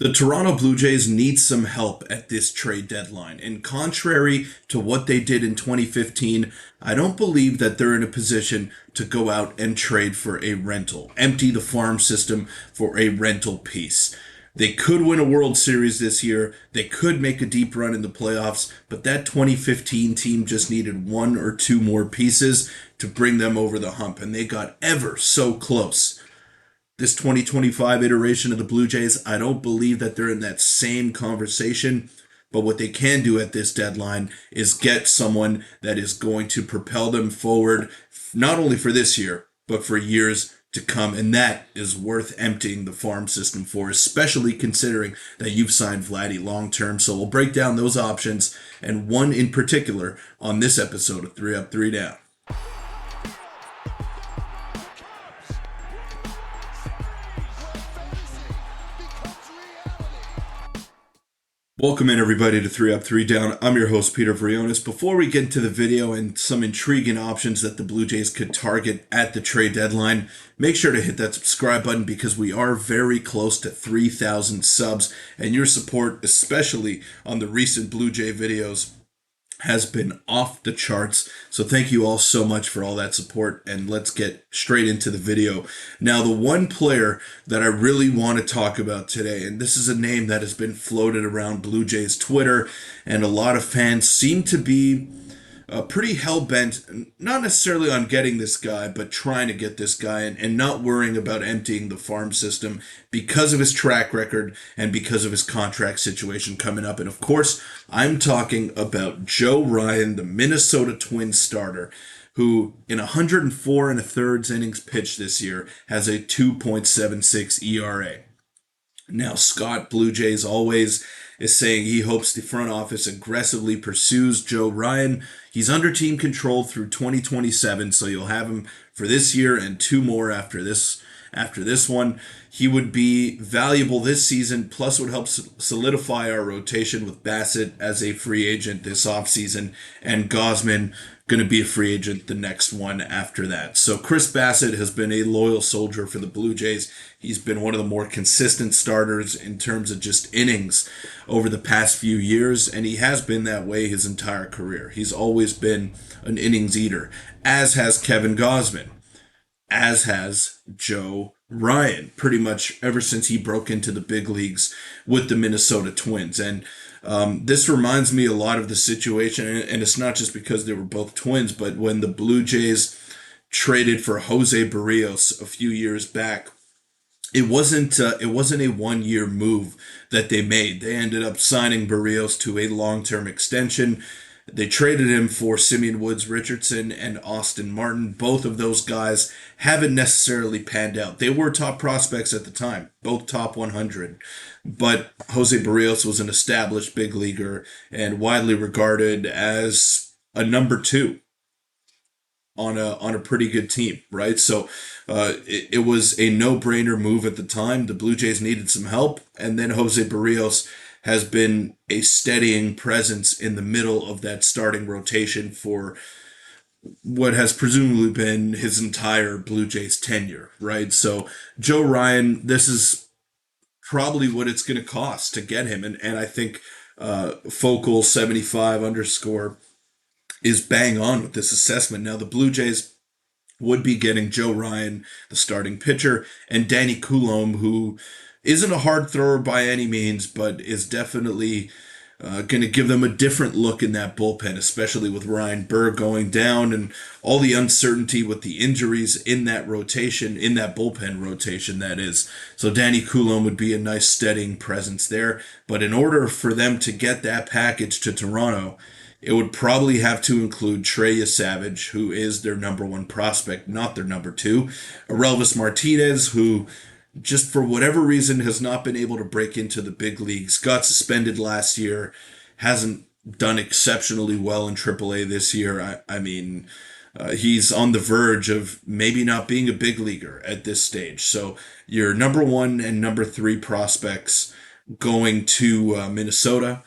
The Toronto Blue Jays need some help at this trade deadline. And contrary to what they did in 2015, I don't believe that they're in a position to go out and trade for a rental, empty the farm system for a rental piece. They could win a World Series this year. They could make a deep run in the playoffs, but that 2015 team just needed one or two more pieces to bring them over the hump, and they got ever so close. This 2025 iteration of the Blue Jays, I don't believe that they're in that same conversation. But what they can do at this deadline is get someone that is going to propel them forward, not only for this year, but for years to come. And that is worth emptying the farm system for, especially considering that you've signed Vladdy long term. So we'll break down those options and one in particular on this episode of 3 Up, 3 Down. Welcome in everybody to 3 Up, 3 Down. I'm your host, Peter Vryonis. Before we get into the video and some intriguing options that the Blue Jays could target at the trade deadline, make sure to hit that subscribe button because we are very close to 3,000 subs, and your support, especially on the recent Blue Jay videos, has been off the charts. So thank you all so much for all that support, and let's get straight into the video. Now, the one player that I really want to talk about today, and this is a name that has been floated around Blue Jays Twitter, and a lot of fans seem to be pretty hell-bent, not necessarily on getting this guy, but trying to get this guy and not worrying about emptying the farm system because of his track record and because of his contract situation coming up. And of course, I'm talking about Joe Ryan, the Minnesota Twins starter, who in 104 and a thirds innings pitched this year has a 2.76 ERA. Now, Scott Blue Jays always is saying he hopes the front office aggressively pursues Joe Ryan. He's under team control through 2027, so you'll have him for this year and two more after this. After this one, he would be valuable this season, plus would help solidify our rotation with Bassett as a free agent this offseason, and Gausman going to be a free agent the next one after that. So Chris Bassett has been a loyal soldier for the Blue Jays. He's been one of the more consistent starters in terms of just innings over the past few years, and he has been that way his entire career. He's always been an innings eater, as has Kevin Gausman, as has Joe Ryan, pretty much ever since he broke into the big leagues with the Minnesota Twins. And this reminds me a lot of the situation, and it's not just because they were both twins, but when the Blue Jays traded for Jose Barrios a few years back, it wasn't a 1 year move that they made. They ended up signing Barrios to a long-term extension. They traded him for Simeon Woods Richardson and Austin Martin. Both of those guys haven't necessarily panned out. They were top prospects at the time, both top 100. But Jose Barrios was an established big leaguer and widely regarded as a number two on a pretty good team, right? So it was a no-brainer move at the time. The Blue Jays needed some help, and then Jose Barrios has been a steadying presence in the middle of that starting rotation for what has presumably been his entire Blue Jays tenure, right? So Joe Ryan, this is probably what it's going to cost to get him. And I think Focal 75 underscore is bang on with this assessment. Now, the Blue Jays would be getting Joe Ryan, the starting pitcher, and Danny Coulombe, who isn't a hard thrower by any means, but is definitely going to give them a different look in that bullpen, especially with Ryan Burr going down and all the uncertainty with the injuries in that rotation, in that bullpen rotation, that is. So Danny Coulombe would be a nice steadying presence there. But in order for them to get that package to Toronto, it would probably have to include Trey Savage, who is their number one prospect, not their number two. Aurelvis Martinez, who just for whatever reason has not been able to break into the big leagues, got suspended last year, hasn't done exceptionally well in AAA this year. I mean, he's on the verge of maybe not being a big leaguer at this stage. So your number one and number three prospects going to Minnesota,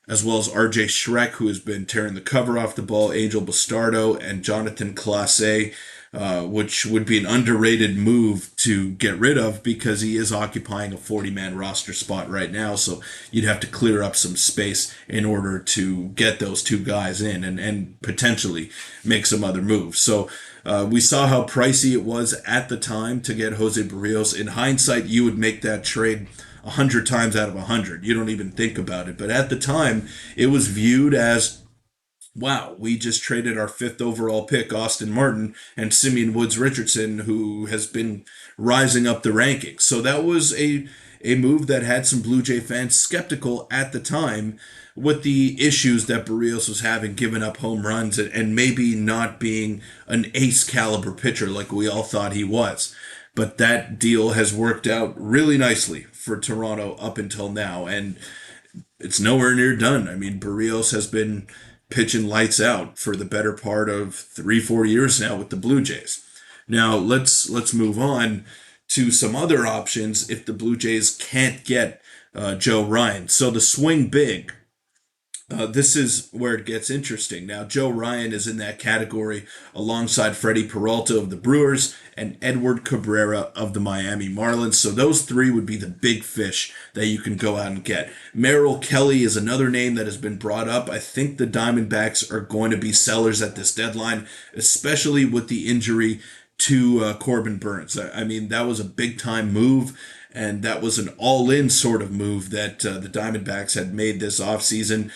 as well as RJ Schreck, who has been tearing the cover off the ball, Angel Bastardo, and Jonathan Clase. which would be an underrated move to get rid of because he is occupying a 40-man roster spot right now. So you'd have to clear up some space in order to get those two guys in and potentially make some other moves. So we saw how pricey it was at the time to get Jose Barrios. In hindsight, you would make that trade 100 times out of 100. You don't even think about it. But at the time, it was viewed as, wow, we just traded our fifth overall pick, Austin Martin, and Simeon Woods Richardson, who has been rising up the rankings. So that was a move that had some Blue Jay fans skeptical at the time with the issues that Barrios was having, giving up home runs and maybe not being an ace caliber pitcher like we all thought he was. But that deal has worked out really nicely for Toronto up until now, and it's nowhere near done. I mean, Barrios has been pitching lights out for the better part of 3, 4 years now with the Blue Jays. Now let's move on to some other options if the Blue Jays can't get Joe Ryan. So the swing big. This is where it gets interesting. Now, Joe Ryan is in that category alongside Freddie Peralta of the Brewers and Edward Cabrera of the Miami Marlins. So those three would be the big fish that you can go out and get. Merrill Kelly is another name that has been brought up. I think the Diamondbacks are going to be sellers at this deadline, especially with the injury to Corbin Burns. I mean, that was a big time move. And that was an all-in sort of move that the Diamondbacks had made this offseason.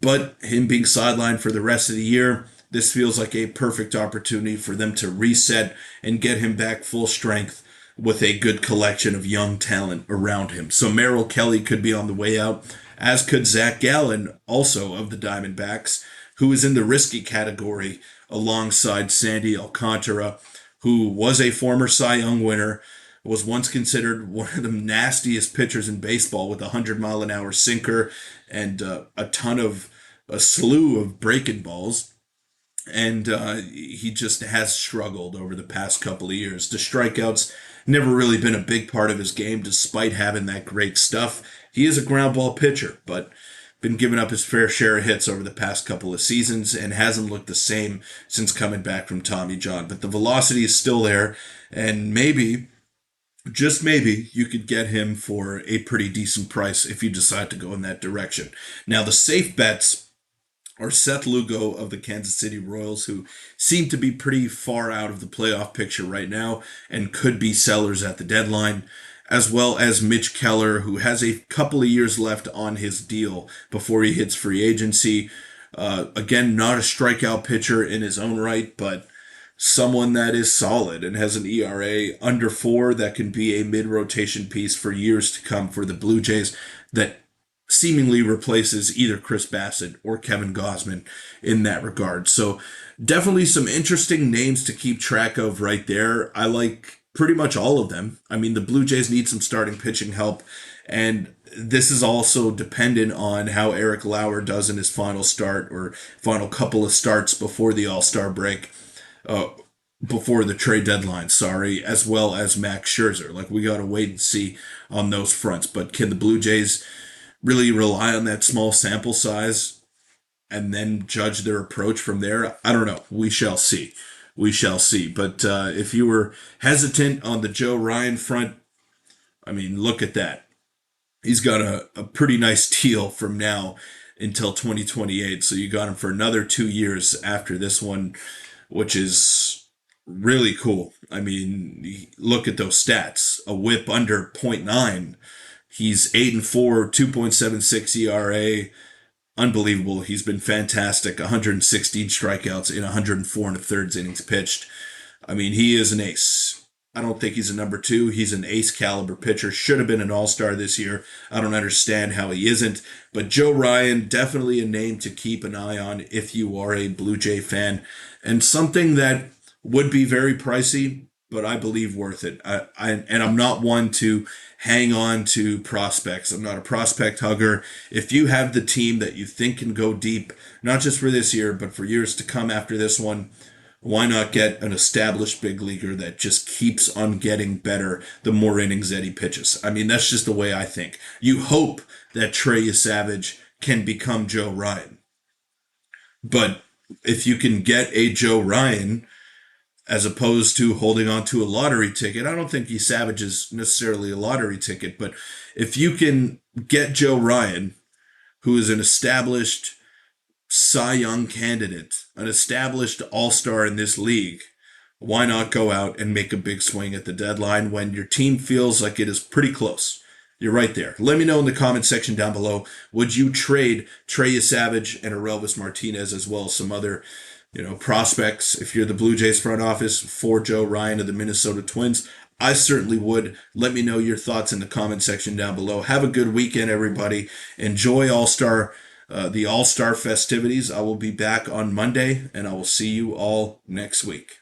But him being sidelined for the rest of the year, this feels like a perfect opportunity for them to reset and get him back full strength with a good collection of young talent around him. So Merrill Kelly could be on the way out, as could Zach Gallen, also of the Diamondbacks, who is in the risky category alongside Sandy Alcantara, who was a former Cy Young winner, was once considered one of the nastiest pitchers in baseball with a 100-mile-an-hour sinker and a slew of breaking balls. And he just has struggled over the past couple of years. The strikeouts never really been a big part of his game, despite having that great stuff. He is a ground ball pitcher, but been giving up his fair share of hits over the past couple of seasons and hasn't looked the same since coming back from Tommy John. But the velocity is still there, and maybe, just maybe, you could get him for a pretty decent price if you decide to go in that direction. Now, the safe bets are Seth Lugo of the Kansas City Royals, who seem to be pretty far out of the playoff picture right now and could be sellers at the deadline, as well as Mitch Keller, who has a couple of years left on his deal before he hits free agency. Again, not a strikeout pitcher in his own right, but someone that is solid and has an ERA under 4 that can be a mid-rotation piece for years to come for the Blue Jays that seemingly replaces either Chris Bassett or Kevin Gausman in that regard. So definitely some interesting names to keep track of right there. I like pretty much all of them. I mean, the Blue Jays need some starting pitching help, and this is also dependent on how Eric Lauer does in his final start or final couple of starts before the All-Star break. Uh, Before the trade deadline, sorry, as well as Max Scherzer. Like, we got to wait and see on those fronts. But can the Blue Jays really rely on that small sample size and then judge their approach from there? I don't know. We shall see. We shall see. But if you were hesitant on the Joe Ryan front, I mean, look at that. He's got a pretty nice deal from now until 2028. So you got him for another 2 years after this one, which is really cool. I mean, look at those stats. A whip under .9. He's 8-4, 2.76 ERA. Unbelievable. He's been fantastic. 116 strikeouts in 104 and a thirds innings pitched. I mean, he is an ace. I don't think he's a number 2. He's an ace caliber pitcher. Should have been an all-star this year. I don't understand how he isn't. But Joe Ryan, definitely a name to keep an eye on if you are a Blue Jay fan. And something that would be very pricey, but I believe worth it. And I'm not one to hang on to prospects. I'm not a prospect hugger. If you have the team that you think can go deep, not just for this year, but for years to come after this one, why not get an established big leaguer that just keeps on getting better the more innings that he pitches? I mean, that's just the way I think. You hope that Trey Savage can become Joe Ryan. But if you can get a Joe Ryan as opposed to holding on to a lottery ticket. I don't think E Savage is necessarily a lottery ticket, but if you can get Joe Ryan, who is an established Cy Young candidate, an established all star in this league, why not go out and make a big swing at the deadline when your team feels like it is pretty close? You're right there. Let me know in the comment section down below. Would you trade Trey Savage and Aurelvis Martinez as well as some other, prospects if you're the Blue Jays front office for Joe Ryan of the Minnesota Twins? I certainly would. Let me know your thoughts in the comment section down below. Have a good weekend, everybody. Enjoy the All Star festivities. I will be back on Monday, and I will see you all next week.